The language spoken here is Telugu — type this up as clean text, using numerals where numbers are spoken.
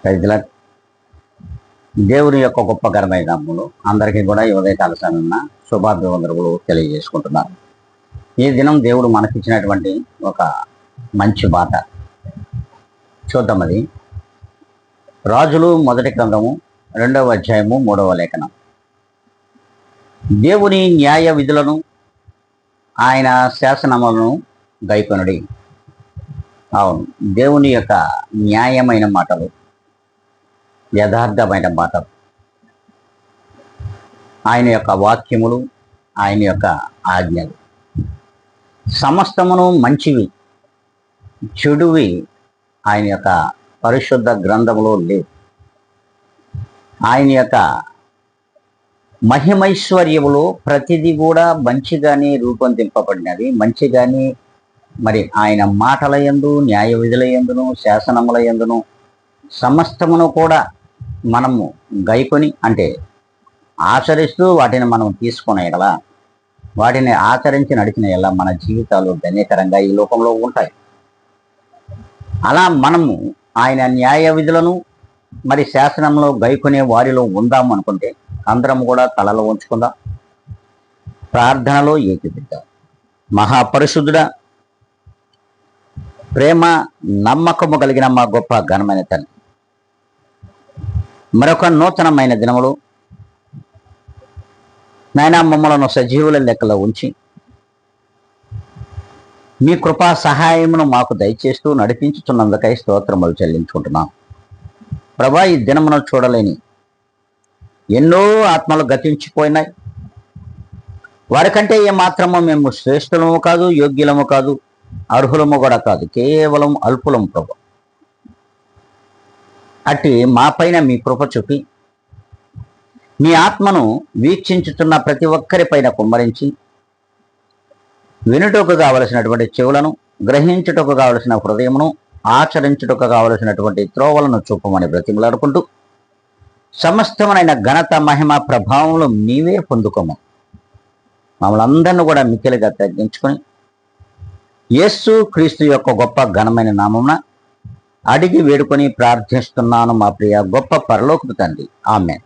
రైతుల దేవుని యొక్క గొప్ప ఘనమైన నామములో అందరికీ కూడా ఈ ఉదయకాల సమయమున శుభాభివందనములు తెలియజేసుకుంటున్నాను. ఈ దినం దేవుడు మనకిచ్చినటువంటి ఒక మంచి బాట చూద్దాం. అది రాజులు మొదటి గ్రంథము 2వ అధ్యాయము 3వ లేఖనం. దేవుని న్యాయ విధులను ఆయన శాసనములను గైకొనుడి. అవును, దేవుని యొక్క న్యాయమైన మాటలు, యథార్థమైన మాటలు, ఆయన యొక్క వాక్యములు, ఆయన యొక్క ఆజ్ఞలు సమస్తమును మంచివి, చెడువి ఆయన యొక్క పరిశుద్ధ గ్రంథములో లేవు. ఆయన యొక్క మహిమైశ్వర్యములో ప్రతిదీ కూడా మంచిగానే రూపొందింపబడినది. మంచిగానే మరి ఆయన మాటల యందు, న్యాయ విధుల యందును, శాసనముల యందును సమస్తమును కూడా మనము గైకొని అంటే ఆచరిస్తూ వాటిని మనం తీసుకునే ఎలా, వాటిని ఆచరించి నడిచిన ఎలా మన జీవితాలు ధన్యకరంగా ఈ లోకంలో ఉంటాయి. అలా మనము ఆయన న్యాయ విధులను మరి శాసనంలో గైకొనే వారిలో ఉందాము అనుకుంటే అందరం కూడా తలలో ఉంచుకుందాం, ప్రార్థనలో ఏకీపిద్దాం. మహాపరిశుద్ధుడా, ప్రేమ నమ్మకము కలిగిన మా గొప్ప ఘనమైన తండ్రి, మరొక నూతనమైన దినములు నాయనా మమ్మలను సజీవుల లెక్కలో ఉంచి మీ కృపా సహాయమును మాకు దయచేస్తూ నడిపించుతున్నందుకై స్తోత్రములు చెల్లించుకుంటున్నాం. ప్రభా, ఈ దినమును చూడలేని ఎన్నో ఆత్మలు గతించిపోయినాయి. వారికంటే ఏమాత్రమో మేము శ్రేష్ఠులము కాదు, యోగ్యులము కాదు, అర్హులము కూడా కాదు, కేవలం అల్పులము ప్రభు. అట్టి మా పైన మీ కృప చూపి మీ ఆత్మను వీక్షించుతున్న ప్రతి ఒక్కరి పైన కుమ్మరించి వినుటకు కావలసినటువంటి చెవులను, గ్రహించుటకు కావలసిన హృదయమును, ఆచరించుటకు కావలసినటువంటి త్రోవలను చూపమని బ్రతిమలాడుకుంటూ సమస్తమైన ఘనత, మహిమ, ప్రభావములు నీవే పొందుకోము. మమ్మల్ని అందరినీ కూడా మిక్కిలిగా తగ్గించుకొని యేసు క్రీస్తు యొక్క గొప్ప ఘనమైన నామమున అడిగి వేడుకొని ప్రార్థిస్తున్నాను మా ప్రియ గొప్ప పరలోకపు తండ్రి. ఆమేన్.